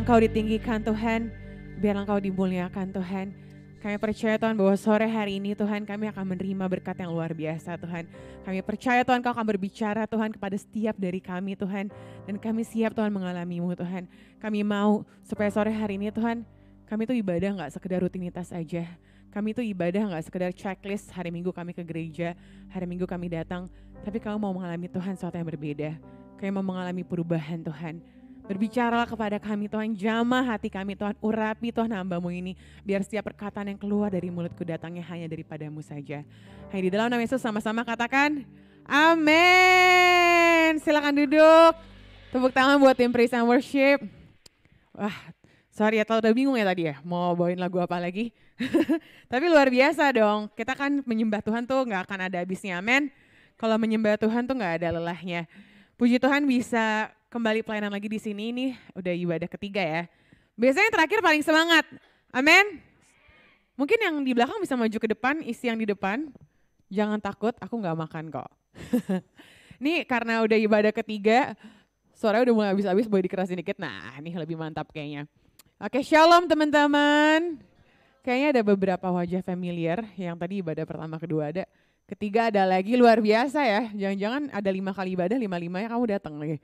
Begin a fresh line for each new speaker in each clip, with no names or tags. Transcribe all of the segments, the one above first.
Engkau ditinggikan Tuhan, biar Engkau dimuliakan Tuhan. Kami percaya Tuhan bahwa sore hari ini Tuhan kami akan menerima berkat yang luar biasa Tuhan. Kami percaya Tuhan Kau akan berbicara Tuhan kepada setiap dari kami Tuhan. Dan kami siap Tuhan mengalami-Mu Tuhan. Kami mau supaya sore hari ini Tuhan, kami tuh ibadah gak sekedar rutinitas aja. Kami tuh ibadah gak sekedar checklist hari Minggu kami ke gereja, hari Minggu kami datang. Tapi kami mau mengalami Tuhan sesuatu yang berbeda. Kami mau mengalami perubahan Tuhan. Berbicaralah kepada kami Tuhan, jamah hati kami Tuhan, urapi Tuhan hamba-Mu ini. Biar setiap perkataan yang keluar dari mulutku datangnya hanya daripada-Mu saja. Hai, di dalam nama Yesus sama-sama katakan, amin. Silakan duduk. Tepuk tangan buat tim praise and worship. Wah, sorry ya, udah bingung ya tadi ya, mau bawain lagu apa lagi. Tapi luar biasa dong, kita kan menyembah Tuhan tuh gak akan ada habisnya, amin. Kalau menyembah Tuhan tuh gak ada lelahnya. Puji Tuhan bisa kembali pelayanan lagi di sini, ini udah ibadah ketiga ya. Biasanya terakhir paling semangat, amin. Mungkin yang di belakang bisa maju ke depan, isi yang di depan. Jangan takut, aku gak makan kok. Ini karena udah ibadah ketiga, suaranya udah mulai habis-habis, boleh dikerasin dikit. Nah ini lebih mantap kayaknya. Oke, shalom teman-teman. Kayaknya ada beberapa wajah familiar, yang tadi ibadah pertama kedua ada. Ketiga ada lagi, luar biasa ya. Jangan-jangan ada 5 kali ibadah, 5-5-nya kamu datang lagi.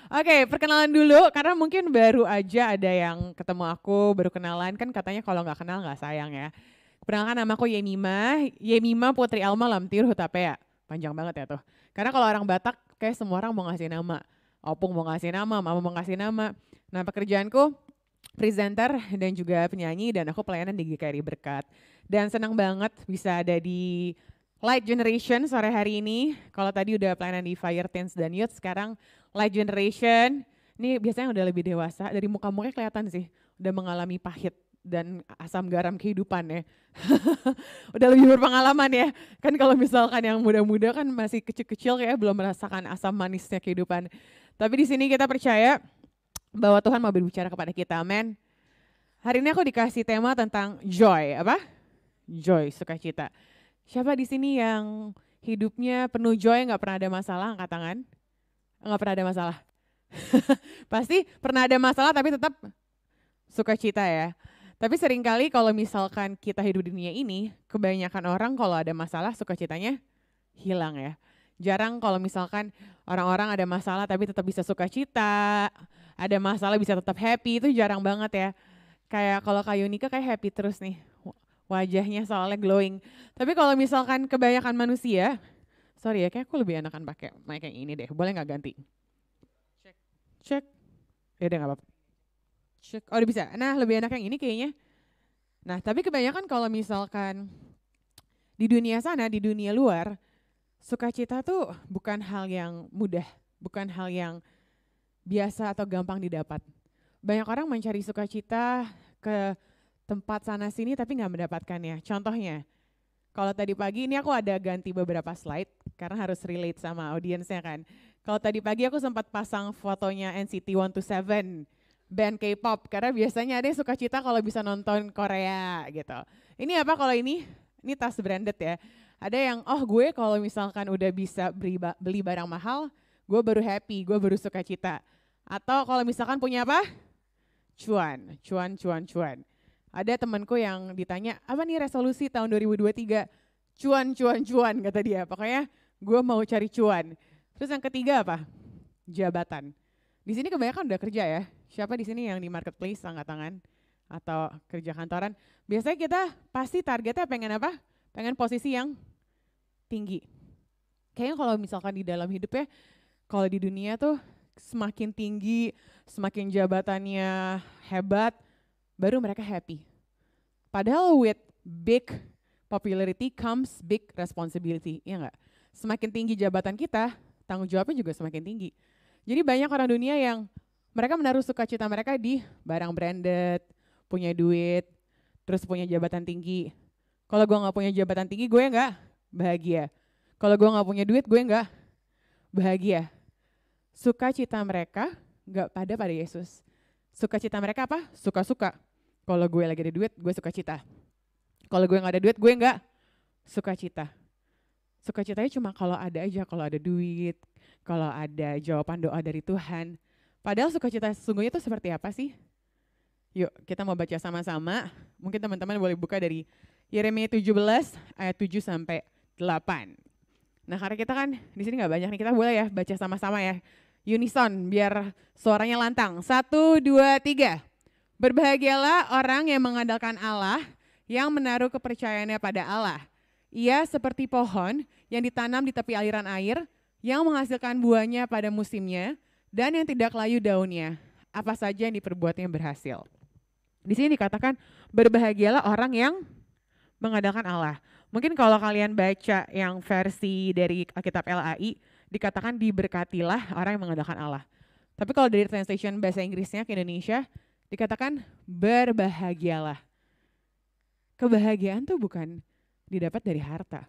Oke, perkenalan dulu karena mungkin baru aja ada yang ketemu aku, baru kenalan. Kan katanya kalau gak kenal gak sayang ya. Perkenalkan, nama aku Yemima Putri Alma Lamtir Hutapea. Panjang banget ya tuh. Karena kalau orang Batak kayak semua orang mau ngasih nama. Opung mau ngasih nama, mama mau ngasih nama. Nah, pekerjaanku presenter dan juga penyanyi, dan aku pelayanan di GKRI Berkat. Dan senang banget bisa ada di Light Generation sore hari ini. Kalau tadi udah pelayanan di Fire Teens dan Youth, sekarang Light Generation. Ini biasanya udah lebih dewasa, dari muka-mukanya kelihatan sih, udah mengalami pahit dan asam garam kehidupan ya. Udah lebih berpengalaman ya. Kan kalau misalkan yang muda-muda kan masih kecil-kecil kayak belum merasakan asam manisnya kehidupan. Tapi di sini kita percaya bahwa Tuhan mau berbicara kepada kita, amin. Hari ini aku dikasih tema tentang joy, apa? Joy, sukacita. Siapa di sini yang hidupnya penuh joy, gak pernah ada masalah, angkat tangan? Gak pernah ada masalah. Pasti pernah ada masalah tapi tetap sukacita ya. Tapi seringkali kalau misalkan kita hidup di dunia ini, kebanyakan orang kalau ada masalah sukacitanya hilang ya. Jarang kalau misalkan orang-orang ada masalah tapi tetap bisa sukacita, ada masalah bisa tetap happy, itu jarang banget ya. Kayak kalau Kak Yunika kayak happy terus nih, wajahnya soalnya glowing. Tapi kalau misalkan kebanyakan manusia, sorry ya, kayak aku lebih enakan pakai mic yang ini deh, boleh nggak ganti? Cek, ya udah nggak apa-apa. Cek, oh udah bisa. Nah lebih enak yang ini kayaknya. Nah tapi kebanyakan kalau misalkan di dunia sana, di dunia luar, sukacita tuh bukan hal yang mudah, bukan hal yang biasa atau gampang didapat. Banyak orang mencari sukacita ke tempat sana sini tapi nggak mendapatkannya. Contohnya, kalau tadi pagi ini aku ada ganti beberapa slide karena harus relate sama audiensnya kan. Kalau tadi pagi aku sempat pasang fotonya NCT 127, band K-pop, karena biasanya ada yang sukacita kalau bisa nonton Korea gitu. Ini apa kalau ini? Ini tas branded ya. Ada yang, oh gue kalau misalkan udah bisa beli barang mahal, gue baru happy, gue baru sukacita. Atau kalau misalkan punya apa? Cuan. Ada temanku yang ditanya, apa nih resolusi tahun 2023? Cuan, kata dia. Pokoknya gue mau cari cuan. Terus yang ketiga apa? Jabatan. Di sini kebanyakan udah kerja ya. Siapa di sini yang di marketplace, angkat tangan? Atau kerja kantoran? Biasanya kita pasti targetnya pengen apa? Pengen posisi yang tinggi. Kayaknya kalau misalkan di dalam hidupnya, kalau di dunia tuh semakin tinggi, semakin jabatannya hebat, baru mereka happy. Padahal with big popularity comes big responsibility, ya enggak? Semakin tinggi jabatan kita, tanggung jawabnya juga semakin tinggi. Jadi banyak orang dunia yang mereka menaruh sukacita mereka di barang branded, punya duit, terus punya jabatan tinggi. Kalau gue gak punya jabatan tinggi, gue gak bahagia. Kalau gue gak punya duit, gue gak bahagia. Sukacita mereka gak pada Yesus. Sukacita mereka apa? Suka-suka. Kalau gue lagi ada duit, gue sukacita. Kalau gue gak ada duit, gue gak sukacita. Sukacitanya cuma kalau ada aja, kalau ada duit, kalau ada jawaban doa dari Tuhan. Padahal sukacita sesungguhnya itu seperti apa sih? Yuk kita mau baca sama-sama. Mungkin teman-teman boleh buka dari Yeremia 17 ayat 7 sampai 8. Nah karena kita kan di sini nggak banyak nih, kita boleh ya baca sama-sama ya. Unison biar suaranya lantang. 1, 2, 3. Berbahagialah orang yang mengandalkan Allah, yang menaruh kepercayaannya pada Allah. Ia seperti pohon yang ditanam di tepi aliran air, yang menghasilkan buahnya pada musimnya, dan yang tidak layu daunnya. Apa saja yang diperbuatnya berhasil. Di sini dikatakan berbahagialah orang yang mengandalkan Allah. Mungkin kalau kalian baca yang versi dari Alkitab LAI, dikatakan diberkatilah orang yang mengandalkan Allah. Tapi kalau dari translation bahasa Inggrisnya ke Indonesia, dikatakan berbahagialah. Kebahagiaan tuh bukan didapat dari harta.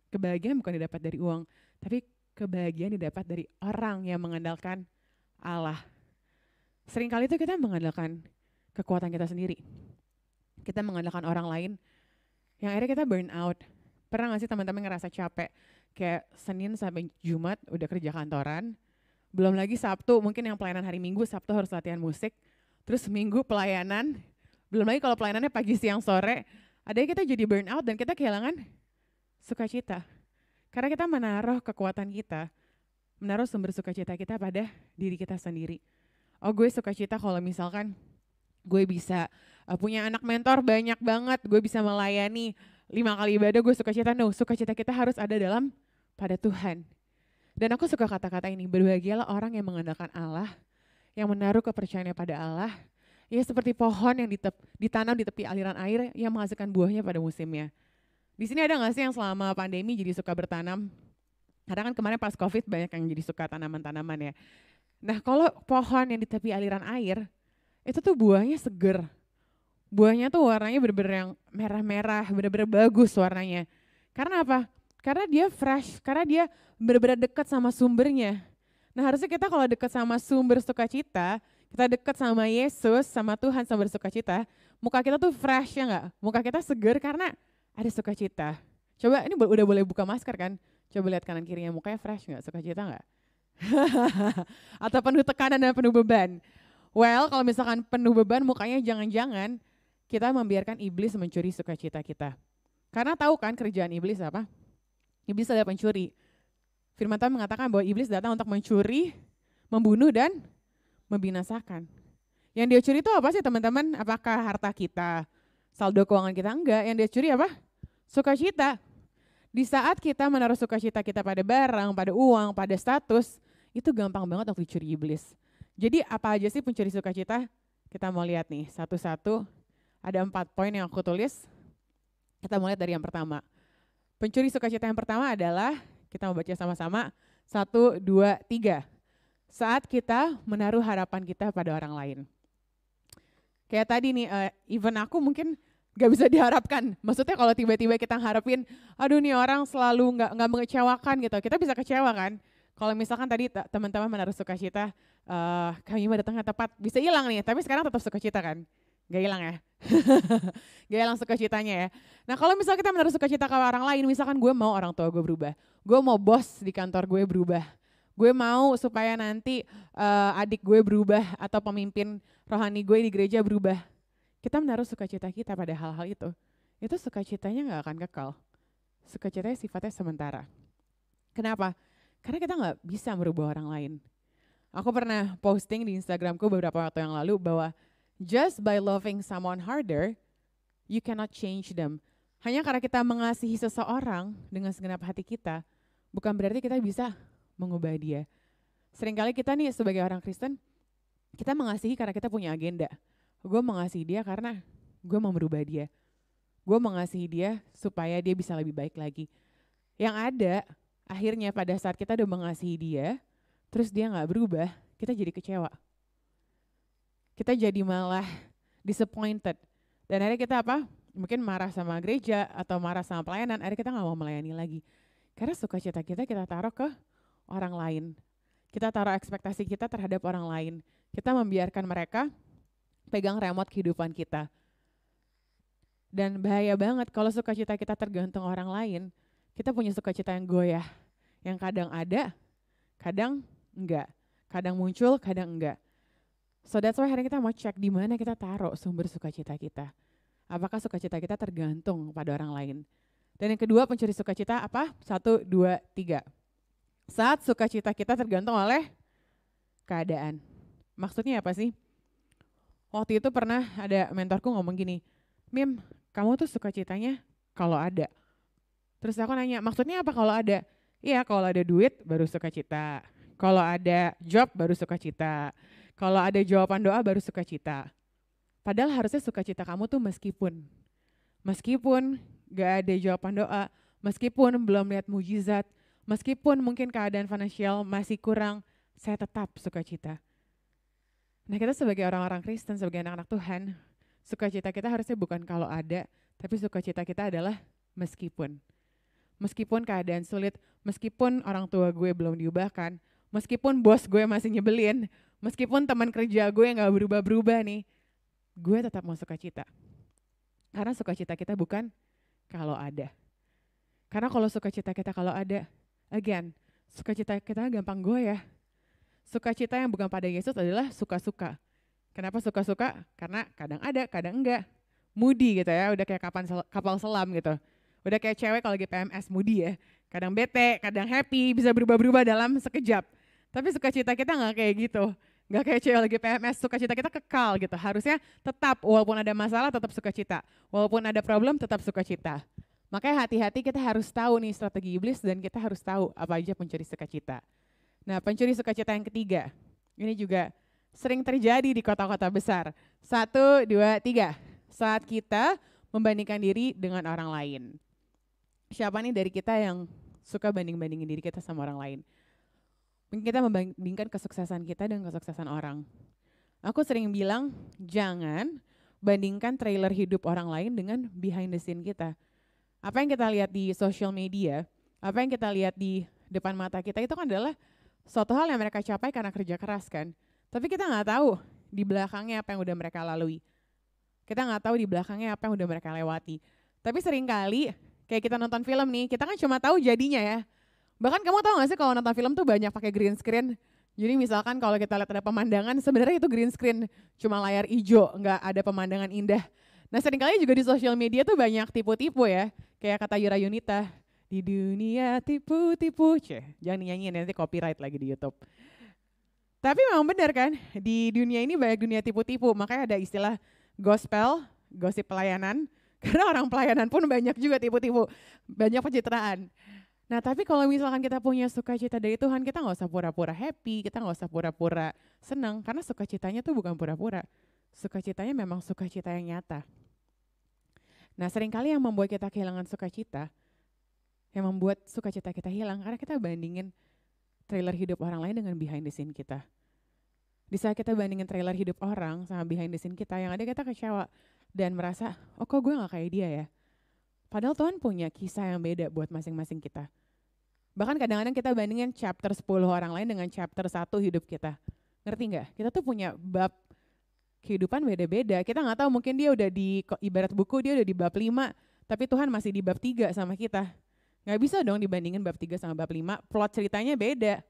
Kebahagiaan bukan didapat dari uang, tapi kebahagiaan didapat dari orang yang mengandalkan Allah. Seringkali itu kita mengandalkan kekuatan kita sendiri. Kita mengandalkan orang lain, yang akhirnya kita burn out. Pernah gak sih teman-teman ngerasa capek? Kayak Senin sampai Jumat udah kerja kantoran, belum lagi Sabtu, mungkin yang pelayanan hari Minggu, Sabtu harus latihan musik, terus Minggu pelayanan, belum lagi kalau pelayanannya pagi, siang, sore, adanya kita jadi burn out dan kita kehilangan sukacita. Karena kita menaruh kekuatan kita, menaruh sumber sukacita kita pada diri kita sendiri. Oh gue sukacita kalau misalkan gue bisa punya anak mentor banyak banget, gue bisa melayani 5 kali ibadah, gue sukacita. No, sukacita kita harus ada dalam pada Tuhan. Dan aku suka kata-kata ini, berbahagialah orang yang mengandalkan Allah, yang menaruh kepercayaannya pada Allah, ya seperti pohon yang ditanam di tepi aliran air yang menghasilkan buahnya pada musimnya. Di sini ada gak sih yang selama pandemi jadi suka bertanam? Karena kan kemarin pas COVID banyak yang jadi suka tanaman-tanaman ya. Nah kalau pohon yang di tepi aliran air, itu tuh buahnya seger. Buahnya tuh warnanya bener-bener yang merah-merah, bener-bener bagus warnanya. Karena apa? Karena dia fresh, karena dia bener-bener dekat sama sumbernya. Nah harusnya kita kalau dekat sama sumber sukacita, kita dekat sama Yesus, sama Tuhan sumber sukacita, muka kita tuh fresh ya enggak? Muka kita seger karena ada sukacita. Coba ini udah boleh buka masker kan? Coba lihat kanan kirinya, mukanya fresh enggak? Sukacita enggak? Atau penuh tekanan dan penuh beban? Well, kalau misalkan penuh beban mukanya jangan-jangan kita membiarkan iblis mencuri sukacita kita. Karena tahu kan kerjaan iblis apa? Iblis adalah pencuri. Firman Tuhan mengatakan bahwa iblis datang untuk mencuri, membunuh dan membinasakan. Yang dia curi itu apa sih teman-teman? Apakah harta kita, saldo keuangan kita? Enggak, yang dia curi apa? Sukacita. Di saat kita menaruh sukacita kita pada barang, pada uang, pada status, itu gampang banget untuk dicuri iblis. Jadi apa aja sih pencuri sukacita? Kita mau lihat nih satu-satu. Ada 4 poin yang aku tulis. Kita mulai dari yang pertama. Pencuri sukacita yang pertama adalah, kita mau baca sama-sama, 1, 2, 3. Saat kita menaruh harapan kita pada orang lain. Kayak tadi nih, even aku mungkin gak bisa diharapkan. Maksudnya kalau tiba-tiba kita harapin, aduh nih orang selalu gak mengecewakan gitu. Kita bisa kecewa kan? Kalau misalkan tadi teman-teman menaruh sukacita, kami mah datangnya tepat, bisa hilang nih, tapi sekarang tetap sukacita kan? Gak hilang ya? Gak hilang sukacitanya ya. Nah kalau misalnya kita menaruh sukacita ke orang lain, misalkan gue mau orang tua gue berubah, gue mau bos di kantor gue berubah, gue mau supaya nanti adik gue berubah atau pemimpin rohani gue di gereja berubah. Kita menaruh sukacita kita pada hal-hal itu sukacitanya gak akan kekal. Sukacitanya sifatnya sementara. Kenapa? Karena kita gak bisa merubah orang lain. Aku pernah posting di Instagramku beberapa waktu yang lalu bahwa just by loving someone harder, you cannot change them. Hanya karena kita mengasihi seseorang dengan segenap hati kita, bukan berarti kita bisa mengubah dia. Seringkali kita nih sebagai orang Kristen, kita mengasihi karena kita punya agenda. Gue mengasihi dia karena gue mau merubah dia. Gue mengasihi dia supaya dia bisa lebih baik lagi. Yang ada, akhirnya pada saat kita udah mengasihi dia, terus dia gak berubah, kita jadi kecewa. Kita jadi malah disappointed. Dan akhirnya kita apa? Mungkin marah sama gereja atau marah sama pelayanan, akhirnya kita gak mau melayani lagi. Karena sukacita kita taruh ke orang lain. Kita taruh ekspektasi kita terhadap orang lain. Kita membiarkan mereka pegang remote kehidupan kita. Dan bahaya banget kalau sukacita kita tergantung orang lain, kita punya sukacita yang goyah. Yang kadang ada, kadang enggak. Kadang muncul, kadang enggak. So that's why hari ini kita mau cek di mana kita taruh sumber sukacita kita. Apakah sukacita kita tergantung pada orang lain? Dan yang kedua, pencuri sukacita apa? 1, 2, 3. Saat sukacita kita tergantung oleh keadaan. Maksudnya apa sih? Waktu itu pernah ada mentorku ngomong gini, Mim, kamu tuh sukacitanya kalau ada. Terus aku nanya, maksudnya apa kalau ada? Iya, kalau ada duit baru sukacita. Kalau ada job baru sukacita. Kalau ada jawaban doa baru sukacita. Padahal harusnya sukacita kamu tuh meskipun gak ada jawaban doa, meskipun belum lihat mujizat, meskipun mungkin keadaan finansial masih kurang, saya tetap sukacita. Nah, kita sebagai orang-orang Kristen, sebagai anak-anak Tuhan, sukacita kita harusnya bukan kalau ada, tapi sukacita kita adalah meskipun. Meskipun keadaan sulit, meskipun orang tua gue belum diubahkan, meskipun bos gue masih nyebelin, meskipun teman kerja gue gak berubah-berubah nih, gue tetap mau sukacita. Karena sukacita kita bukan kalau ada. Karena kalau sukacita kita kalau ada, again, sukacita kita gampang goyah. Sukacita yang bukan pada Yesus adalah suka-suka. Kenapa suka-suka? Karena kadang ada, kadang enggak. Moody gitu ya, udah kayak kapal selam gitu. Udah kayak cewek kalau lagi PMS, moody ya. Kadang bete, kadang happy, bisa berubah-berubah dalam sekejap. Tapi sukacita kita enggak kayak gitu. Enggak kayak cewek lagi PMS, sukacita kita kekal gitu. Harusnya tetap, walaupun ada masalah tetap sukacita. Walaupun ada problem tetap sukacita. Makanya hati-hati, kita harus tahu nih strategi iblis dan kita harus tahu apa aja pencuri sukacita. Nah, pencuri sukacita yang ketiga, ini juga sering terjadi di kota-kota besar. 1, 2, 3. Saat kita membandingkan diri dengan orang lain. Siapa nih dari kita yang suka banding-bandingin diri kita sama orang lain? Mungkin kita membandingkan kesuksesan kita dengan kesuksesan orang. Aku sering bilang, jangan bandingkan trailer hidup orang lain dengan behind the scene kita. Apa yang kita lihat di social media, apa yang kita lihat di depan mata kita itu kan adalah suatu hal yang mereka capai karena kerja keras kan. Tapi kita nggak tahu di belakangnya apa yang udah mereka lalui. Kita nggak tahu di belakangnya apa yang udah mereka lewati. Tapi seringkali kayak kita nonton film nih, kita kan cuma tahu jadinya ya. Bahkan kamu tahu nggak sih kalau nonton film tuh banyak pakai green screen. Jadi misalkan kalau kita lihat ada pemandangan, sebenarnya itu green screen, cuma layar hijau, nggak ada pemandangan indah. Nah seringkali juga di sosial media tuh banyak tipu-tipu ya. Kayak kata Yura Yunita, di dunia tipu-tipu, jangan nyanyiin nanti copyright lagi di YouTube. Tapi memang benar kan, di dunia ini banyak dunia tipu-tipu, makanya ada istilah gospel, gosip pelayanan, karena orang pelayanan pun banyak juga tipu-tipu, banyak pencitraan. Nah tapi kalau misalkan kita punya sukacita dari Tuhan, kita gak usah pura-pura happy, kita gak usah pura-pura senang, karena sukacitanya tuh bukan pura-pura, sukacitanya memang sukacita yang nyata. Nah seringkali yang membuat kita kehilangan sukacita, yang membuat sukacita kita hilang, karena kita bandingin trailer hidup orang lain dengan behind the scene kita. Di saat kita bandingin trailer hidup orang sama behind the scene kita, yang ada kita kecewa dan merasa, oh kok gue gak kayak dia ya. Padahal Tuhan punya kisah yang beda buat masing-masing kita. Bahkan kadang-kadang kita bandingin chapter 10 orang lain dengan chapter 1 hidup kita. Ngerti gak? Kita tuh punya bab kehidupan beda-beda. Kita gak tahu mungkin dia udah di, ibarat buku dia udah di bab 5, tapi Tuhan masih di bab 3 sama kita. Gak bisa dong dibandingin bab 3 sama bab 5, plot ceritanya beda.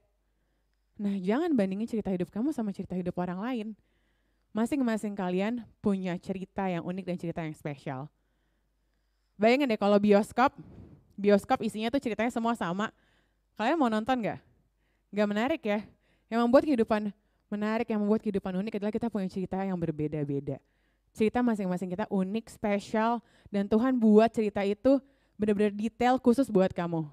Nah jangan bandingin cerita hidup kamu sama cerita hidup orang lain. Masing-masing kalian punya cerita yang unik dan cerita yang spesial. Bayangin deh kalau bioskop isinya tuh ceritanya semua sama. Kalian mau nonton gak? Gak menarik ya. Yang membuat kehidupan menarik, yang membuat kehidupan unik adalah kita punya cerita yang berbeda-beda. Cerita masing-masing kita unik, spesial, dan Tuhan buat cerita itu benar-benar detail khusus buat kamu.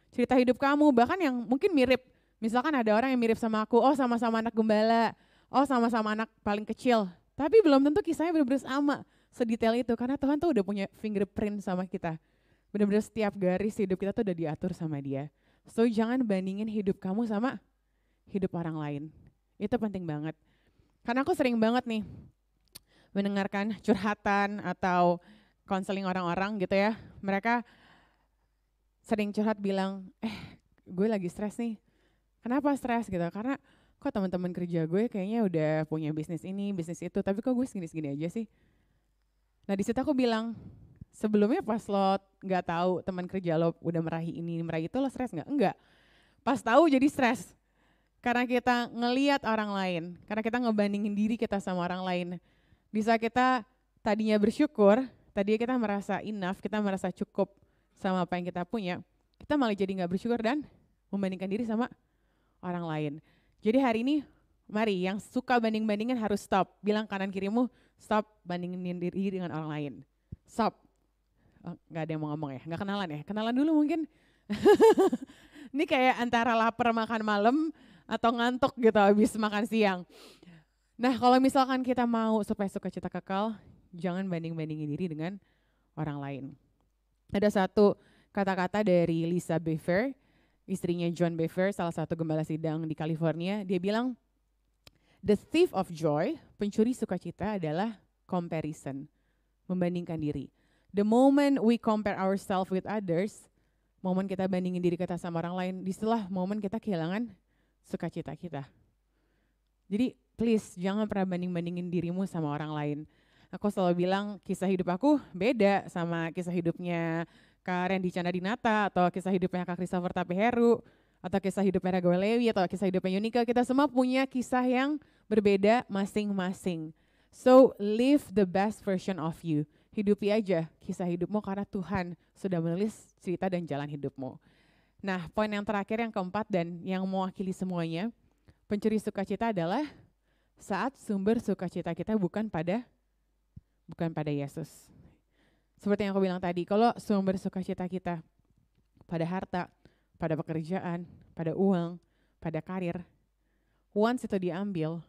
Cerita hidup kamu, bahkan yang mungkin mirip. Misalkan ada orang yang mirip sama aku, oh sama-sama anak gembala, oh sama-sama anak paling kecil. Tapi belum tentu kisahnya benar-benar sama. Sedetail itu, karena Tuhan tuh udah punya fingerprint sama kita. Benar-benar setiap garis hidup kita tuh udah diatur sama Dia. So jangan bandingin hidup kamu sama hidup orang lain. Itu penting banget. Karena aku sering banget nih mendengarkan curhatan atau konseling orang-orang gitu ya. Mereka sering curhat bilang, gue lagi stres nih. Kenapa stres gitu? Karena kok teman-teman kerja gue kayaknya udah punya bisnis ini, bisnis itu, tapi kok gue segini-segini aja sih. Nah di situ aku bilang, sebelumnya pas lo nggak tahu teman kerja lo udah meraih ini, meraih itu, lo stres nggak? Enggak. Pas tahu jadi stres. Karena kita ngeliat orang lain, karena kita ngebandingin diri kita sama orang lain. Bisa kita tadinya bersyukur, tadinya kita merasa enough, kita merasa cukup sama apa yang kita punya, kita malah jadi nggak bersyukur dan membandingkan diri sama orang lain. Jadi hari ini, mari yang suka banding-bandingin harus stop. Bilang kanan kirimu, stop bandingin diri dengan orang lain. Stop. Oh, gak ada yang mau ngomong ya, gak kenalan ya? Kenalan dulu mungkin. Ini kayak antara lapar makan malam atau ngantuk gitu habis makan siang. Nah kalau misalkan kita mau supaya sukacita kekal, jangan banding-bandingin diri dengan orang lain. Ada satu kata-kata dari Lisa Beffer, istrinya John Beffer, salah satu gembala sidang di California. Dia bilang, the thief of joy, pencuri sukacita adalah comparison, membandingkan diri. The moment we compare ourselves with others, momen kita bandingin diri kita sama orang lain, disitulah momen kita kehilangan sukacita kita. Jadi please jangan pernah banding-bandingin dirimu sama orang lain. Aku selalu bilang kisah hidup aku beda sama kisah hidupnya Kak Randy Chandadinata atau kisah hidupnya Kak Christopher Tapeheru atau kisah hidupnya Ragawa Lewi atau kisah hidupnya Yunika. Kita semua punya kisah yang berbeda masing-masing. So live the best version of you. Hidupi aja kisah hidupmu karena Tuhan sudah menulis cerita dan jalan hidupmu. Nah, poin yang terakhir, yang keempat dan yang mewakili semuanya, pencuri sukacita adalah saat sumber sukacita kita bukan pada Yesus. Seperti yang aku bilang tadi, kalau sumber sukacita kita pada harta, pada pekerjaan, pada uang, pada karir, once itu diambil,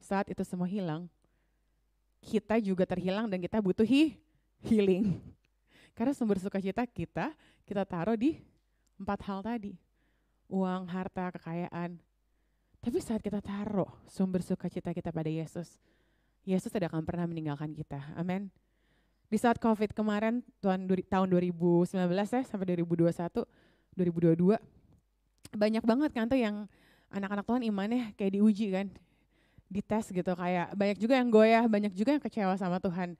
saat itu semua hilang, kita juga terhilang dan kita butuh healing. Karena sumber sukacita kita taruh di 4 hal tadi. Uang, harta, kekayaan. Tapi saat kita taruh sumber sukacita kita pada Yesus, Yesus tidak akan pernah meninggalkan kita. Amin. Di saat COVID kemarin, tahun 2019 ya, sampai 2021, 2022, banyak banget kan tuh yang anak-anak Tuhan imannya kayak diuji kan. Dites gitu, kayak banyak juga yang goyah, banyak juga yang kecewa sama Tuhan.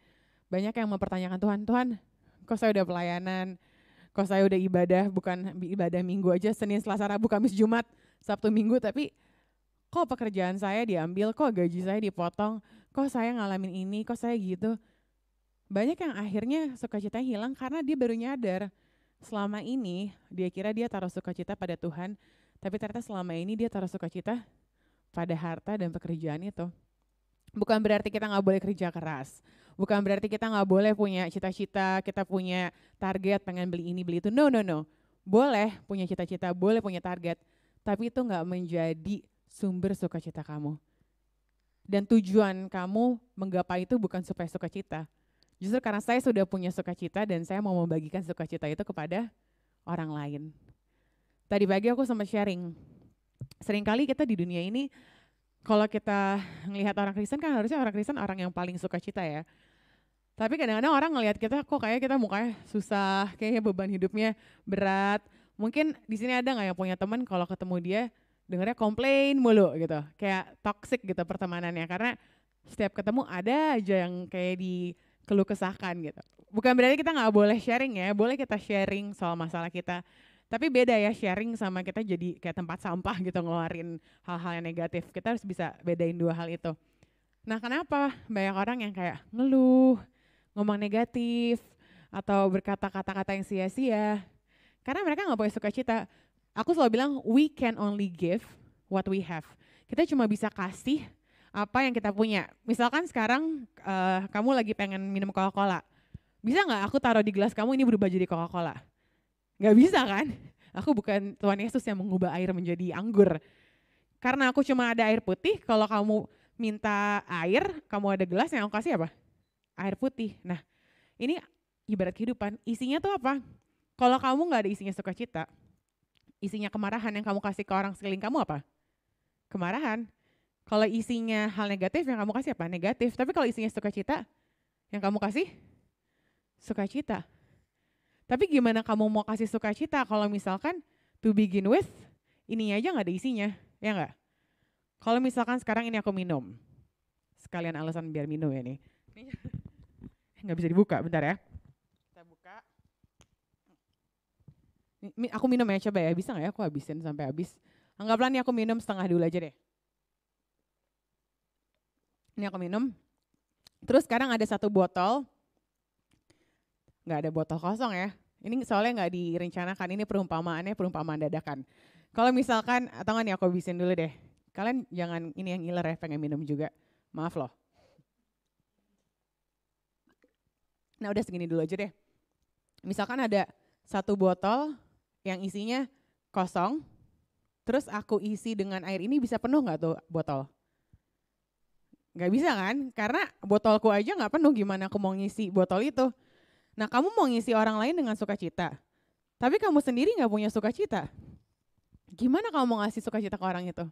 Banyak yang mempertanyakan Tuhan, kok saya udah pelayanan, kok saya udah ibadah, bukan ibadah minggu aja, Senin, Selasa, Rabu, Kamis, Jumat, Sabtu, Minggu, tapi kok pekerjaan saya diambil, kok gaji saya dipotong, kok saya ngalamin ini, kok saya gitu. Banyak yang akhirnya sukacitanya hilang karena dia baru nyadar, selama ini dia kira dia taruh sukacita pada Tuhan, tapi ternyata selama ini dia taruh sukacita pada harta dan pekerjaan itu. Bukan berarti kita nggak boleh kerja keras. Bukan berarti kita nggak boleh punya cita-cita, kita punya target pengen beli ini, beli itu. No. Boleh punya cita-cita, boleh punya target. Tapi itu nggak menjadi sumber sukacita kamu. Dan tujuan kamu menggapai itu bukan supaya sukacita. Justru karena saya sudah punya sukacita dan saya mau membagikan sukacita itu kepada orang lain. Tadi pagi aku sempat sharing, seringkali kita di dunia ini, kalau kita ngelihat orang Kristen kan harusnya orang Kristen orang yang paling sukacita ya. Tapi kadang-kadang orang ngelihat kita kok kayak kita mukanya susah, kayaknya beban hidupnya berat. Mungkin di sini ada nggak yang punya teman kalau ketemu dia dengarnya komplain mulu gitu, kayak toxic gitu pertemanannya karena setiap ketemu ada aja yang kayak dikeluh kesahkan gitu. Bukan berarti kita nggak boleh sharing ya, boleh kita sharing soal masalah kita. Tapi beda ya sharing sama kita jadi kayak tempat sampah gitu ngeluarin hal-hal yang negatif. Kita harus bisa bedain dua hal itu. Nah kenapa banyak orang yang kayak ngeluh, ngomong negatif, atau berkata kata-kata yang sia-sia. Karena mereka gak punya sukacita. Aku selalu bilang we can only give what we have. Kita cuma bisa kasih apa yang kita punya. Misalkan sekarang kamu lagi pengen minum Coca-Cola. Bisa gak aku taruh di gelas kamu ini berubah jadi Coca-Cola? Gak bisa kan? Aku bukan Tuhan Yesus yang mengubah air menjadi anggur. Karena aku cuma ada air putih, kalau kamu minta air, kamu ada gelas yang aku kasih apa? Air putih. Nah ini ibarat kehidupan, isinya tuh apa? Kalau kamu gak ada isinya sukacita, isinya kemarahan yang kamu kasih ke orang sekeliling kamu apa? Kemarahan. Kalau isinya hal negatif yang kamu kasih apa? Negatif. Tapi kalau isinya sukacita, yang kamu kasih? Sukacita. Tapi gimana kamu mau kasih sukacita kalau misalkan to begin with, ininya aja gak ada isinya, ya gak? Kalau misalkan sekarang ini aku minum, sekalian alasan biar minum ya nih. Gak bisa dibuka, bentar ya. Kita buka. Aku minum ya, coba ya, bisa gak ya aku habisin sampai habis. Anggaplah nih aku minum setengah dulu aja deh. Ini aku minum. Terus sekarang ada satu botol. Nggak ada botol kosong ya. Ini soalnya nggak direncanakan, ini perumpamaannya perumpamaan dadakan. Kalau misalkan, atau nggak nih aku habisin dulu deh. Kalian jangan ini yang ngiler ya, pengen minum juga. Maaf loh. Nah udah segini dulu aja deh. Misalkan ada satu botol yang isinya kosong, terus aku isi dengan air ini bisa penuh nggak tuh botol? Nggak bisa kan? Karena botolku aja nggak penuh, gimana aku mau ngisi botol itu? Nah kamu mau ngisi orang lain dengan sukacita, tapi kamu sendiri nggak punya sukacita. Gimana kamu mau ngasih sukacita ke orang itu?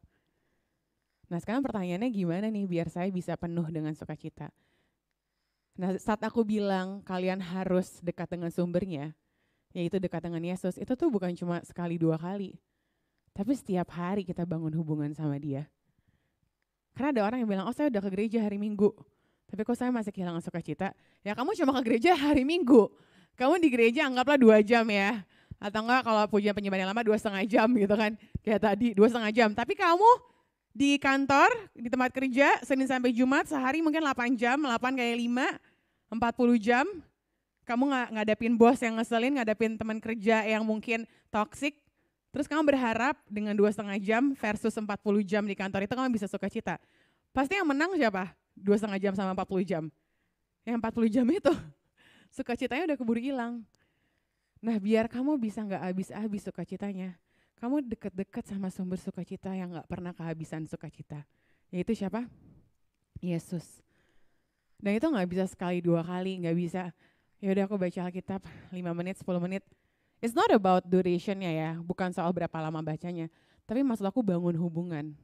Nah sekarang pertanyaannya gimana nih biar saya bisa penuh dengan sukacita? Nah saat aku bilang kalian harus dekat dengan sumbernya, yaitu dekat dengan Yesus, itu tuh bukan cuma sekali dua kali, tapi setiap hari kita bangun hubungan sama dia. Karena ada orang yang bilang, oh saya udah ke gereja hari Minggu, tapi kok saya masih kehilangan sukacita? Ya kamu cuma ke gereja hari Minggu, kamu di gereja anggaplah 2 jam ya, atau enggak kalau pujian penyembahan yang lama 2,5 jam gitu kan, kayak tadi 2,5 jam, tapi kamu di kantor, di tempat kerja, Senin sampai Jumat, sehari mungkin 8 jam, 8 kali 5, 40 jam, kamu ngadapin bos yang ngeselin, ngadapin teman kerja yang mungkin toksik, terus kamu berharap dengan 2,5 jam versus 40 jam di kantor itu kamu bisa sukacita. Pasti yang menang siapa? 2,5 jam sama 40 jam. Yang 40 jam itu, sukacitanya udah keburu hilang. Nah biar kamu bisa gak habis-habis sukacitanya, kamu deket-deket sama sumber sukacita yang gak pernah kehabisan sukacita. Yaitu siapa? Yesus. Dan itu gak bisa sekali 2 kali, gak bisa. Ya udah aku baca Alkitab 5 menit, 10 menit. It's not about durationnya ya, bukan soal berapa lama bacanya. Tapi maksud aku bangun hubungan.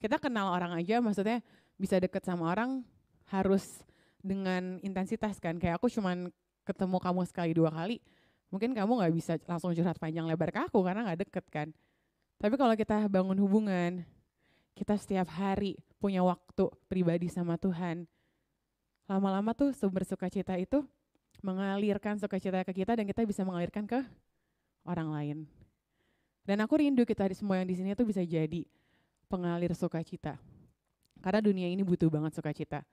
Kita kenal orang aja, maksudnya bisa deket sama orang harus dengan intensitas kan. Kayak aku cuman ketemu kamu sekali 2 kali, mungkin kamu gak bisa langsung curhat panjang lebar ke aku karena gak deket kan. Tapi kalau kita bangun hubungan, kita setiap hari punya waktu pribadi sama Tuhan, lama-lama tuh sumber sukacita itu mengalirkan sukacita ke kita dan kita bisa mengalirkan ke orang lain. Dan aku rindu kita semua yang di sini tuh bisa jadi pengalir sukacita. Karena dunia ini butuh banget sukacita.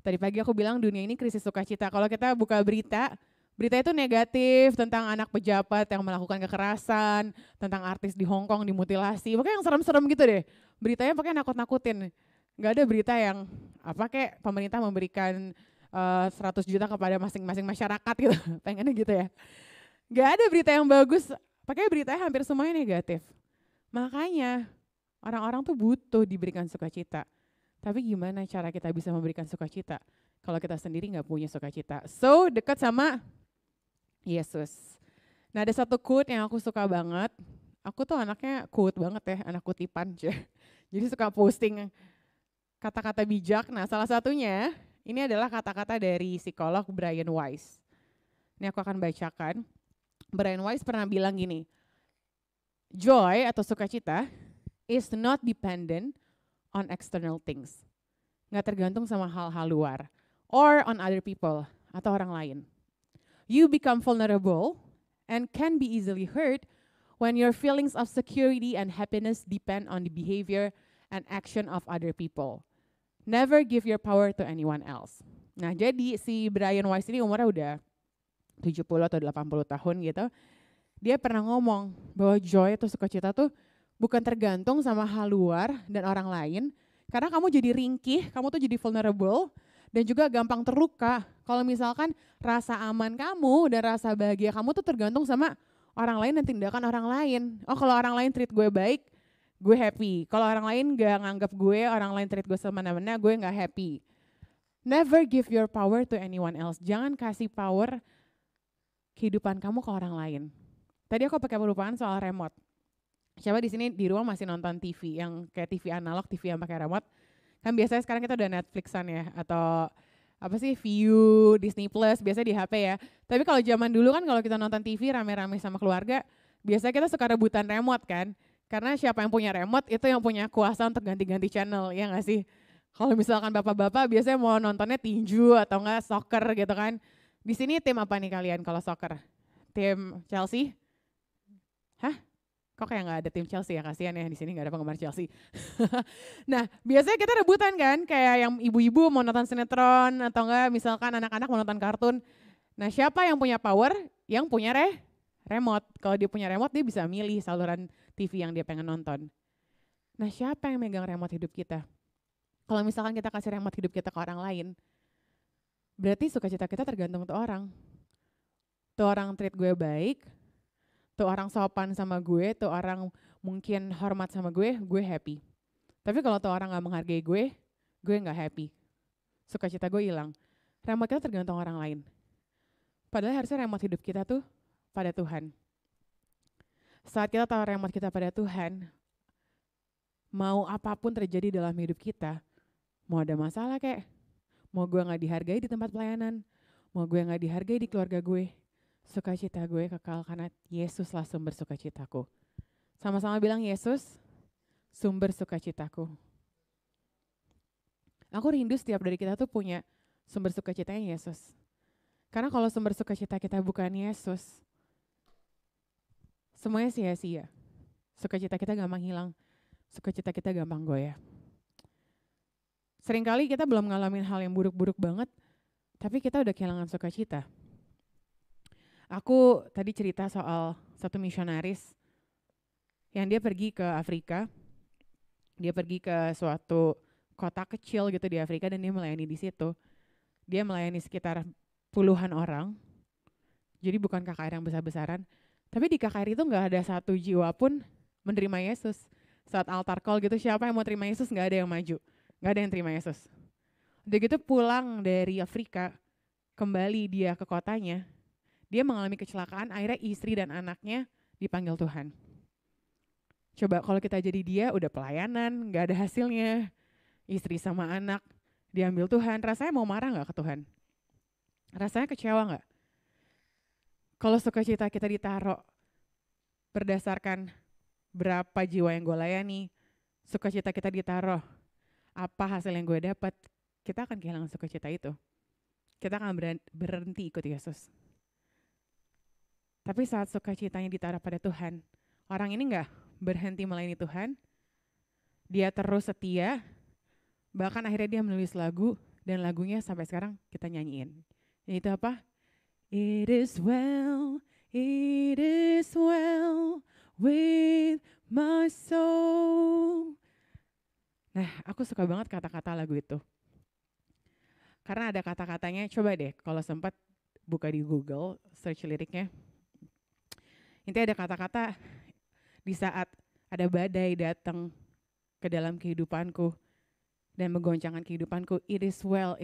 Tadi pagi aku bilang dunia ini krisis sukacita. Kalau kita buka berita itu negatif tentang anak pejabat yang melakukan kekerasan, tentang artis di Hong Kong dimutilasi, pokoknya yang serem-serem gitu deh. Beritanya pokoknya nakut-nakutin. Gak ada berita yang kayak pemerintah memberikan 100 juta kepada masing-masing masyarakat gitu, pengennya gitu ya. Gak ada berita yang bagus, pakai beritanya hampir semuanya negatif. Makanya orang-orang tuh butuh diberikan sukacita. Tapi gimana cara kita bisa memberikan sukacita kalau kita sendiri gak punya sukacita? So dekat sama Yesus. Nah ada satu quote yang aku suka banget. Aku tuh anaknya quote banget ya, anak kutipan. Jadi suka posting kata-kata bijak. Nah salah satunya ini adalah kata-kata dari psikolog Brian Weiss. Ini aku akan bacakan. Brian Weiss pernah bilang gini, joy atau sukacita is not dependent on external things. Nggak tergantung sama hal-hal luar. Or on other people atau orang lain. You become vulnerable and can be easily hurt when your feelings of security and happiness depend on the behavior and action of other people. Never give your power to anyone else. Nah jadi si Brian Weiss ini umurnya udah 70 atau 80 tahun gitu. Dia pernah ngomong bahwa joy atau sukacita tuh bukan tergantung sama hal luar dan orang lain. Karena kamu jadi ringkih, kamu tuh jadi vulnerable dan juga gampang terluka. Kalau misalkan rasa aman kamu dan rasa bahagia kamu tuh tergantung sama orang lain dan tindakan orang lain. Oh kalau orang lain treat gue baik, gue happy. Kalau orang lain gak nganggap gue, orang lain treat gue semena-mena, gue gak happy. Never give your power to anyone else. Jangan kasih power kehidupan kamu ke orang lain. Tadi aku pakai perumpamaan soal remote. Siapa di sini di rumah masih nonton TV yang kayak TV analog, TV yang pakai remote? Kan biasanya sekarang kita udah Netflixan ya, atau apa sih View, Disney Plus, biasanya di HP ya. Tapi kalau zaman dulu kan kalau kita nonton TV rame-rame sama keluarga, biasanya kita suka rebutan remote kan. Karena siapa yang punya remote itu yang punya kuasa untuk ganti-ganti channel, ya nggak sih? Kalau misalkan bapak-bapak biasanya mau nontonnya tinju atau enggak soccer gitu kan. Di sini tim apa nih kalian kalau soccer? Tim Chelsea? Hah? Kok kayak nggak ada tim Chelsea ya, kasihan ya di sini nggak ada penggemar Chelsea. Nah, biasanya kita rebutan kan, kayak yang ibu-ibu mau nonton sinetron atau enggak misalkan anak-anak mau nonton kartun. Nah, siapa yang punya power? Yang punya remote. Kalau dia punya remote, dia bisa milih saluran TV yang dia pengen nonton. Nah, siapa yang megang remote hidup kita? Kalau misalkan kita kasih remote hidup kita ke orang lain, berarti sukacita kita tergantung tuh orang. Tuh orang treat gue baik, tuh orang sopan sama gue, tuh orang mungkin hormat sama gue happy. Tapi kalau tuh orang gak menghargai gue gak happy. Sukacita gue hilang. Remote kita tergantung orang lain. Padahal harusnya remote hidup kita tuh pada Tuhan. Saat kita tahu remote kita pada Tuhan, mau apapun terjadi dalam hidup kita, mau ada masalah kayak, mau gue gak dihargai di tempat pelayanan, mau gue gak dihargai di keluarga gue, sukacita gue kekal karena Yesuslah sumber sukacitaku. Sama-sama bilang, Yesus, sumber sukacitaku. Aku rindu setiap dari kita tuh punya sumber sukacitanya Yesus. Karena kalau sumber sukacita kita bukan Yesus, semuanya sia-sia. Sukacita kita gampang hilang, sukacita kita gampang goyah. Seringkali kita belum ngalamin hal yang buruk-buruk banget, tapi kita udah kehilangan sukacita. Aku tadi cerita soal satu misionaris yang dia pergi ke Afrika. Dia pergi ke suatu kota kecil gitu di Afrika dan dia melayani di situ. Dia melayani sekitar puluhan orang. Jadi bukan KKR yang besar-besaran. Tapi di KKR itu gak ada satu jiwa pun menerima Yesus. Saat altar call gitu, siapa yang mau terima Yesus, gak ada yang maju. Gak ada yang terima Yesus. Udah gitu pulang dari Afrika, kembali dia ke kotanya, dia mengalami kecelakaan, akhirnya istri dan anaknya dipanggil Tuhan. Coba kalau kita jadi dia, udah pelayanan, gak ada hasilnya. Istri sama anak diambil Tuhan, rasanya mau marah gak ke Tuhan? Rasanya kecewa gak? Kalau sukacita kita ditaruh berdasarkan berapa jiwa yang gue layani, sukacita kita ditaruh apa hasil yang gue dapat, kita akan kehilangan sukacita itu. Kita akan berhenti ikut Yesus. Tapi saat sukacitanya ditaruh pada Tuhan, orang ini gak berhenti melayani Tuhan, dia terus setia, bahkan akhirnya dia menulis lagu, dan lagunya sampai sekarang kita nyanyiin. Itu apa? It is well with my soul. Nah, aku suka banget kata-kata lagu itu. Karena ada kata-katanya, coba deh kalau sempat buka di Google, search liriknya. Intinya ada kata-kata, di saat ada badai datang ke dalam kehidupanku dan menggoncangkan kehidupanku, it is well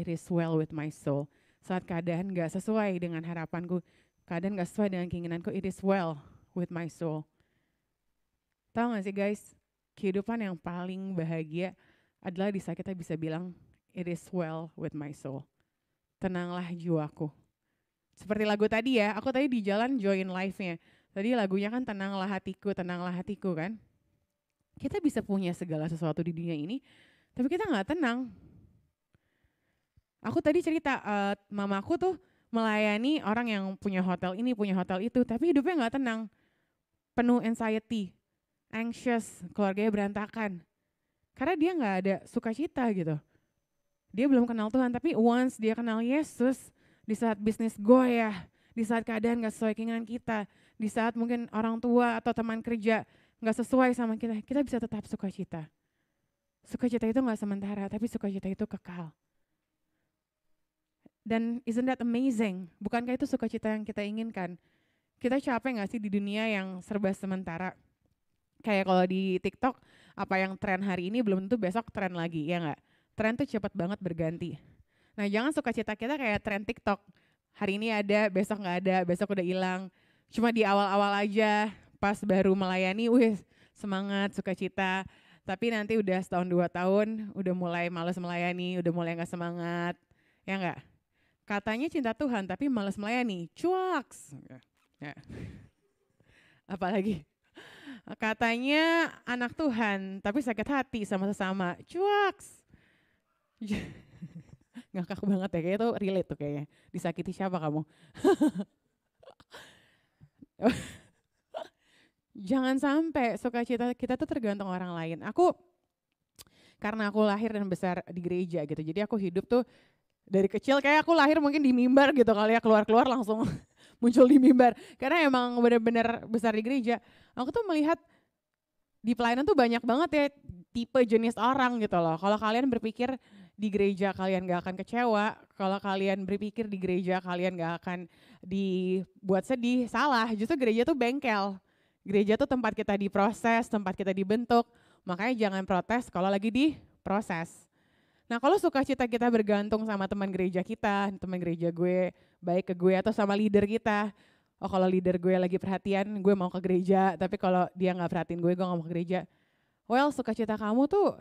with my soul. Saat keadaan gak sesuai dengan harapanku, keadaan gak sesuai dengan keinginanku, it is well with my soul. Tahu gak sih guys, kehidupan yang paling bahagia adalah di saat kita bisa bilang, it is well with my soul. Tenanglah jiwaku. Seperti lagu tadi ya, aku tadi di jalan join live-nya. Tadi lagunya kan tenanglah hatiku kan. Kita bisa punya segala sesuatu di dunia ini, tapi kita gak tenang. Aku tadi cerita, mamaku tuh melayani orang yang punya hotel ini, punya hotel itu, tapi hidupnya gak tenang. Penuh anxiety, anxious, keluarganya berantakan. Karena dia gak ada sukacita gitu. Dia belum kenal Tuhan, tapi once dia kenal Yesus, di saat bisnis goyah, di saat keadaan gak sesuai keinginan kita, di saat mungkin orang tua atau teman kerja gak sesuai sama kita, kita bisa tetap sukacita. Sukacita itu gak sementara, tapi sukacita itu kekal. Dan isn't that amazing? Bukankah itu sukacita yang kita inginkan? Kita capek gak sih di dunia yang serba sementara? Kayak kalau di TikTok, apa yang tren hari ini belum tentu besok tren lagi, ya gak? Tren tuh cepat banget berganti. Nah jangan sukacita kita kayak tren TikTok. Hari ini ada, besok gak ada, besok udah hilang. Cuma di awal-awal aja, pas baru melayani, semangat, sukacita. Tapi nanti udah setahun 2 tahun, udah mulai malas melayani, udah mulai gak semangat. Ya gak? Katanya cinta Tuhan, tapi malas melayani. Cuaks. Ya. Apalagi? Katanya anak Tuhan, tapi sakit hati sama sesama. Cuaks. Ngakak banget ya, kayaknya tuh relate tuh kayaknya. Disakiti siapa kamu? Jangan sampai sukacita kita tuh tergantung orang lain. Karena aku lahir dan besar di gereja gitu, jadi aku hidup tuh dari kecil kayak aku lahir mungkin di mimbar gitu kali ya, keluar-keluar langsung muncul di mimbar. Karena emang benar-benar besar di gereja. Aku tuh melihat di pelayanan tuh banyak banget ya tipe jenis orang gitu loh. Kalau kalian berpikir di gereja kalian gak akan kecewa, kalau kalian berpikir di gereja kalian gak akan dibuat sedih, salah. Justru gereja tuh bengkel. Gereja tuh tempat kita diproses, tempat kita dibentuk. Makanya jangan protes kalau lagi diproses. Nah kalau sukacita kita bergantung sama teman gereja kita, teman gereja gue baik ke gue atau sama leader kita. Oh kalau leader gue lagi perhatian, gue mau ke gereja. Tapi kalau dia gak perhatiin gue gak mau ke gereja. Well sukacita kamu tuh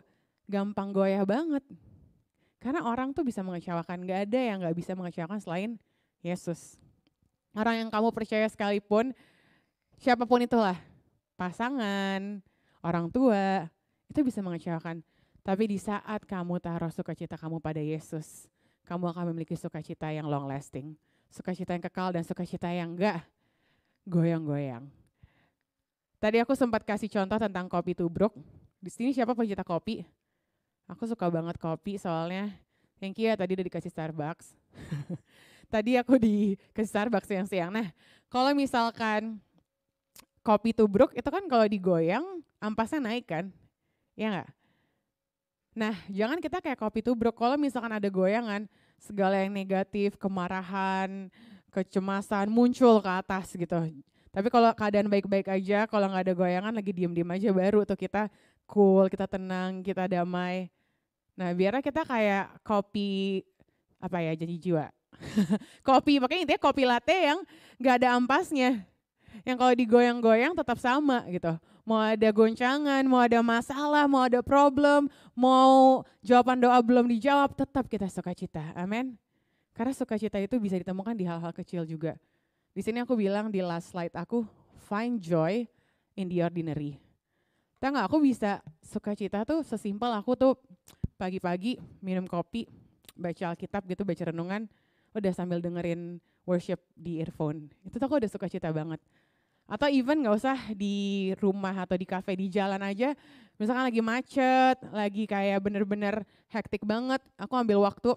gampang goyah banget. Karena orang tuh bisa mengecewakan, gak ada yang gak bisa mengecewakan selain Yesus. Orang yang kamu percaya sekalipun, siapapun itulah, pasangan, orang tua, itu bisa mengecewakan. Tapi di saat kamu taruh sukacita kamu pada Yesus, kamu akan memiliki sukacita yang long lasting. Sukacita yang kekal dan sukacita yang enggak goyang-goyang. Tadi aku sempat kasih contoh tentang kopi tubruk. Di sini siapa pencinta kopi? Aku suka banget kopi soalnya. Thank you ya tadi udah dikasih Starbucks. Tadi aku dikasih Starbucks siang-siang. Nah kalau misalkan kopi tubruk itu kan kalau digoyang ampasnya naik kan? Ya enggak? Nah jangan kita kayak kopi tubruk, kalau misalkan ada goyangan, segala yang negatif, kemarahan, kecemasan muncul ke atas gitu. Tapi kalau keadaan baik-baik aja, kalau nggak ada goyangan lagi diem-diem aja baru tuh kita cool, kita tenang, kita damai. Nah biarlah kita kayak kopi, apa ya janji jiwa. Kopi, makanya intinya kopi latte yang nggak ada ampasnya. Yang kalau digoyang-goyang tetap sama gitu. Mau ada goncangan, mau ada masalah, mau ada problem, mau jawaban doa belum dijawab, tetap kita sukacita. Amin. Karena sukacita itu bisa ditemukan di hal-hal kecil juga. Di sini aku bilang di last slide aku, find joy in the ordinary. Tahu nggak, aku bisa sukacita tuh sesimpel aku tuh pagi-pagi minum kopi, baca Alkitab gitu, baca renungan, udah sambil dengerin worship di earphone. Itu tuh aku udah sukacita banget. Atau even gak usah di rumah atau di kafe, di jalan aja. Misalkan lagi macet, lagi kayak bener-bener hektik banget. Aku ambil waktu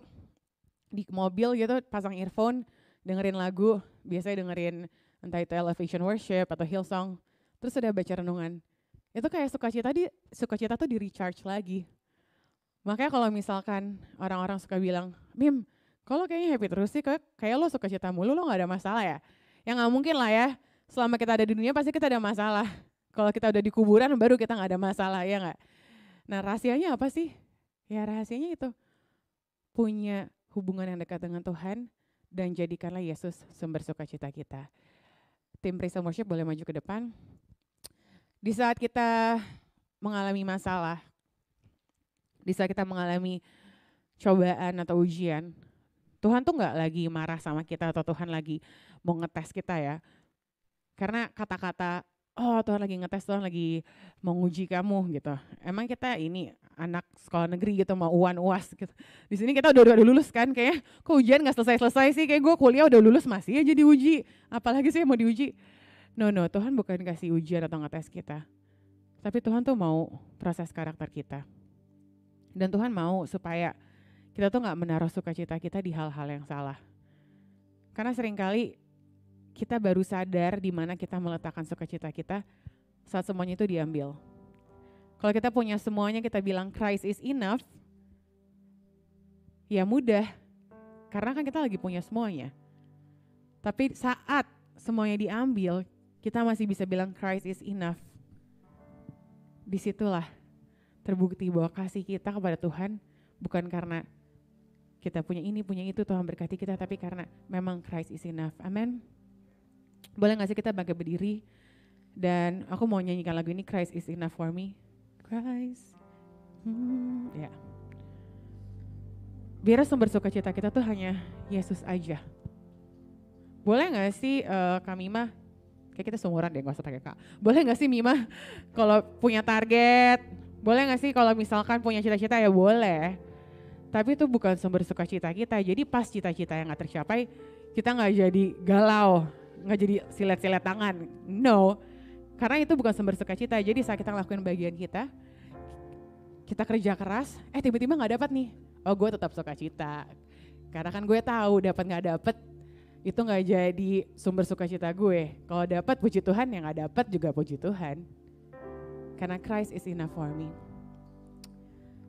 di mobil gitu, pasang earphone, dengerin lagu. Biasanya dengerin entah itu Elevation Worship atau Hillsong. Terus udah baca renungan. Itu kayak sukacita tuh di recharge lagi. Makanya kalau misalkan orang-orang suka bilang, Mim, kalau kayaknya happy terus sih, kayak lo sukacita mulu, lo gak ada masalah ya? Ya gak mungkin lah ya. Selama kita ada di dunia pasti kita ada masalah. Kalau kita udah di kuburan baru kita gak ada masalah, ya gak? Nah rahasianya apa sih? Ya rahasianya itu, punya hubungan yang dekat dengan Tuhan dan jadikanlah Yesus sumber sukacita kita. Tim Praise and Worship boleh maju ke depan. Di saat kita mengalami masalah, di saat kita mengalami cobaan atau ujian, Tuhan tuh gak lagi marah sama kita atau Tuhan lagi mau ngetes kita ya. Karena kata-kata, oh Tuhan lagi ngetes, Tuhan lagi mau nguji kamu gitu. Emang kita ini anak sekolah negeri gitu, mau UAS gitu. Di sini kita udah lulus kan, kayak kok ujian gak selesai-selesai sih, kayak gue kuliah udah lulus masih aja diuji. Apalagi sih mau diuji. No, Tuhan bukan kasih ujian atau ngetes kita. Tapi Tuhan tuh mau proses karakter kita. Dan Tuhan mau supaya kita tuh gak menaruh sukacita kita di hal-hal yang salah. Karena seringkali kita baru sadar di mana kita meletakkan sukacita kita saat semuanya itu diambil. Kalau kita punya semuanya, kita bilang Christ is enough, ya mudah, karena kan kita lagi punya semuanya. Tapi saat semuanya diambil, kita masih bisa bilang Christ is enough. Disitulah terbukti bahwa kasih kita kepada Tuhan bukan karena kita punya ini, punya itu, Tuhan berkati kita, tapi karena memang Christ is enough. Amin. Boleh gak sih kita bangkit berdiri? Dan aku mau nyanyikan lagu ini, Christ is enough for me. Christ. Ya. Biar sumber sukacita kita tuh hanya Yesus aja. Boleh gak sih Kak Mima, kayak kita seumuran deh, gak usah pakai Kak. Boleh gak sih Mima kalau punya target? Boleh gak sih kalau misalkan punya cita-cita, ya boleh. Tapi itu bukan sumber sukacita kita. Jadi pas cita-cita yang gak tercapai, kita gak jadi galau, gak jadi silet-silet tangan. No, Karena itu bukan sumber sukacita. Jadi saat kita ngelakuin bagian kita kerja keras, tiba-tiba nggak dapat nih. Oh, gue tetap sukacita. Karena kan gue tahu dapat nggak dapat itu nggak jadi sumber sukacita gue. Kalau dapat puji Tuhan, yang nggak dapat juga puji Tuhan. Karena Christ is enough for me.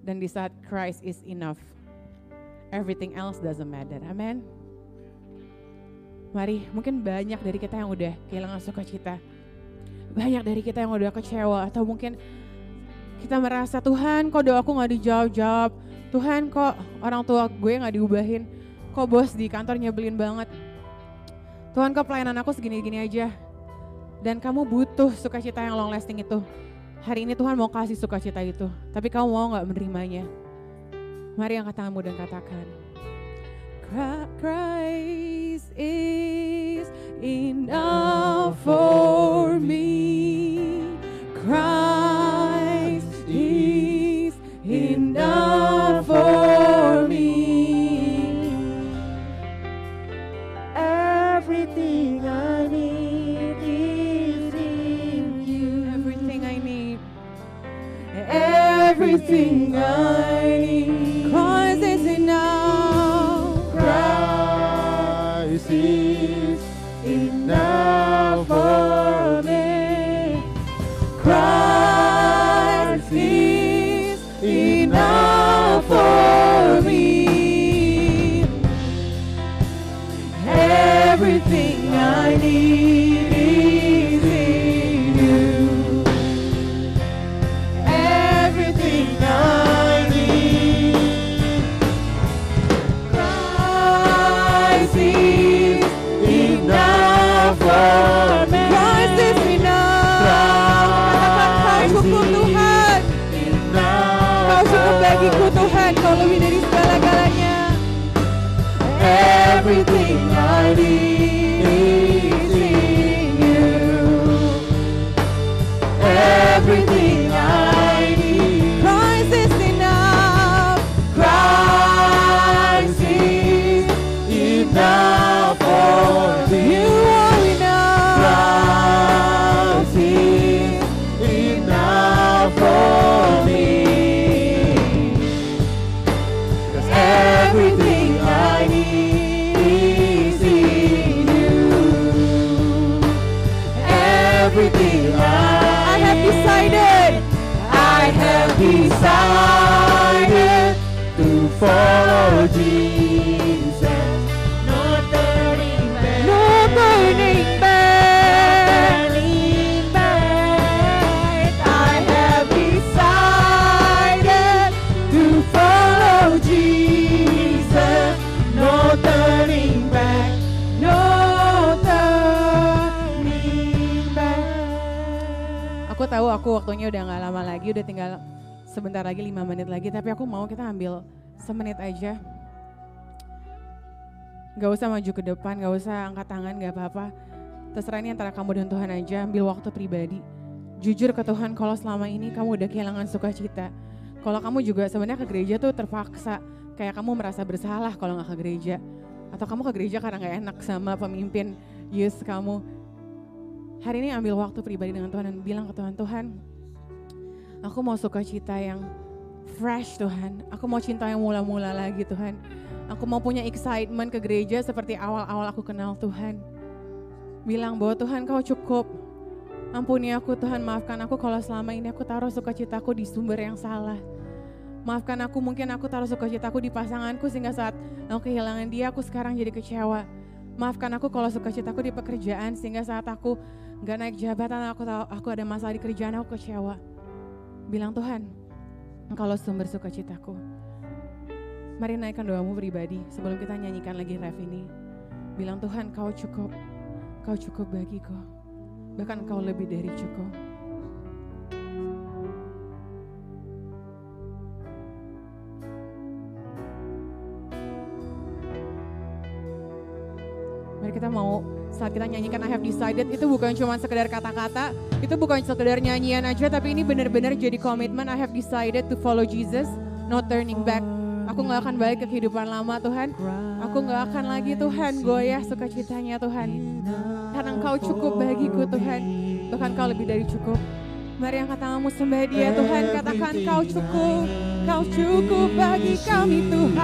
Dan di saat Christ is enough, everything else doesn't matter. Amen. Mari, mungkin banyak dari kita yang udah kehilangan sukacita. Banyak dari kita yang udah kecewa. Atau mungkin kita merasa, Tuhan kok doaku gak dijawab-jawab. Tuhan kok orang tua gue gak diubahin. Kok bos di kantor nyebelin banget. Tuhan kok pelayanan aku segini-gini aja. Dan kamu butuh sukacita yang long lasting itu. Hari ini Tuhan mau kasih sukacita itu. Tapi kamu mau gak menerimanya? Mari angkat tanganmu dan katakan, Christ is enough for me. Christ is enough for me.
Everything I need is in you.
Everything I need.
Everything I need.
Christ is enough.
Christ is enough for me. Christ is enough for me. Everything I need is in you. Everything I need. Christ is enough for me.
Christ is enough. Katakan kau cukup Tuhan. Kau cukup bagiku Tuhan. Kau lebih dari segala-galanya.
Everything I need is in you. Everything I need.
Christ is enough.
Christ is enough for me.
You are enough.
Christ is enough for me. 'Cause everything I need is in you. Everything
I have decided.
I have decided to follow Jesus. No turning back.
No turning back.
Turning back. I have decided to follow Jesus. No turning back. No turning back.
Aku tahu waktunya udah gak lama lagi, udah tinggal sebentar lagi 5 menit lagi, tapi aku mau kita ambil semenit aja. Gak usah maju ke depan, gak usah angkat tangan, gak apa-apa. Terserah ini antara kamu dan Tuhan aja, ambil waktu pribadi. Jujur ke Tuhan kalau selama ini kamu udah kehilangan sukacita. Kalau kamu juga sebenarnya ke gereja tuh terpaksa, kayak kamu merasa bersalah kalau gak ke gereja. Atau kamu ke gereja karena gak enak sama pemimpin youth kamu. Hari ini ambil waktu pribadi dengan Tuhan dan bilang ke Tuhan, Tuhan, aku mau sukacita yang fresh Tuhan. Aku mau cinta yang mula-mula lagi Tuhan. Aku mau punya excitement ke gereja seperti awal-awal aku kenal Tuhan. Bilang bahwa Tuhan kau cukup. Ampuni aku Tuhan, maafkan aku kalau selama ini aku taruh sukacitaku di sumber yang salah. Maafkan aku, mungkin aku taruh sukacitaku di pasanganku sehingga saat aku kehilangan dia aku sekarang jadi kecewa. Maafkan aku kalau sukacitaku di pekerjaan sehingga saat aku gak naik jabatan aku tahu aku ada masalah di kerjaan aku kecewa. Bilang Tuhan, Engkaulah sumber sukacitaku. Mari naikkan doamu pribadi sebelum kita nyanyikan lagi ref ini. Bilang Tuhan kau cukup bagiku. Bahkan kau lebih dari cukup. Mari kita mau saat kita nyanyikan I have decided itu bukan cuma sekedar kata-kata, itu bukan sekedar nyanyian aja, tapi ini benar-benar jadi komitmen. I have decided to follow Jesus, no turning back. Aku gak akan balik ke kehidupan lama Tuhan. Aku gak akan lagi Tuhan goyah sukacitanya Tuhan. Karena Engkau cukup bagiku Tuhan. Bahkan Kau lebih dari cukup. Mari angkat tanganmu sembah Dia Tuhan, katakan Kau cukup bagi kami Tuhan.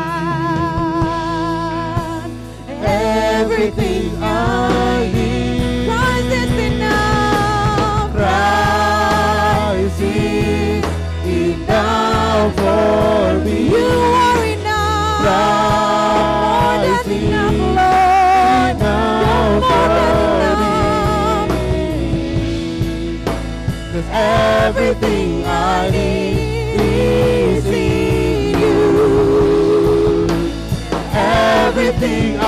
Everything I need,
Christ is enough.
Christ is enough for me.
You are enough. More than
Christ is
enough, Lord. You're
enough
more than
for
enough.
me. 'Cause everything I need is in you. Everything I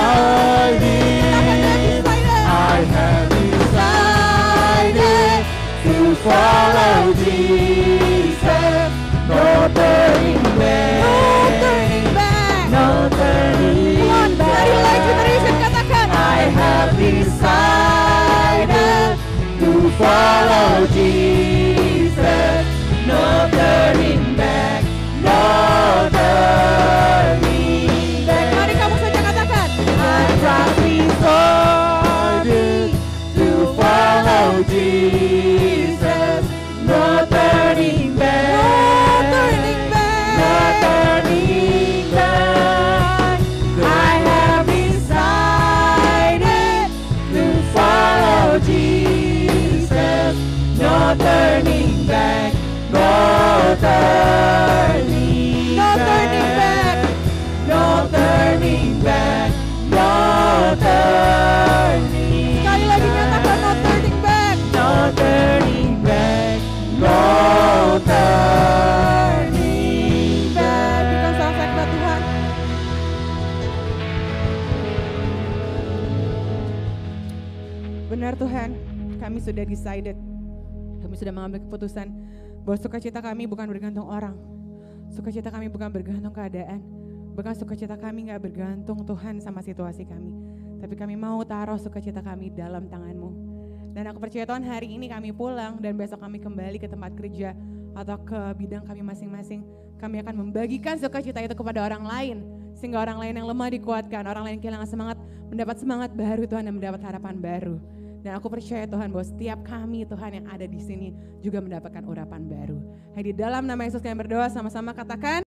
need, I have decided to follow Jesus. No turning back.
No turning back.
No turning
Come on, dari Life Generation
back.
katakan.
I have decided to follow Jesus. No turning back. No turning back.
Mari kamu saja katakan.
I decided to follow Jesus. No turning back.
No turning back.
No turning back. I have decided to follow Jesus. No turning back. No turning
No turning back.
No turning back. No turning
Sekali lagi nyatakan no turning back.
No turning back. No turning back.
Berikan salam sehat buat Tuhan. Benar Tuhan, kami sudah decided. Kami sudah mengambil keputusan bahwa sukacita kami bukan bergantung orang. Sukacita kami bukan bergantung keadaan. Bahkan sukacita kami gak bergantung Tuhan sama situasi kami. Tapi kami mau taruh sukacita kami dalam tangan-Mu. Dan aku percaya Tuhan hari ini kami pulang dan besok kami kembali ke tempat kerja atau ke bidang kami masing-masing. Kami akan membagikan sukacita itu kepada orang lain. Sehingga orang lain yang lemah dikuatkan, orang lain yang kehilangan semangat mendapat semangat baru Tuhan dan mendapat harapan baru. Dan aku percaya Tuhan bahwa setiap kami Tuhan yang ada di sini juga mendapatkan urapan baru. Hai di dalam nama Yesus kami berdoa sama-sama katakan.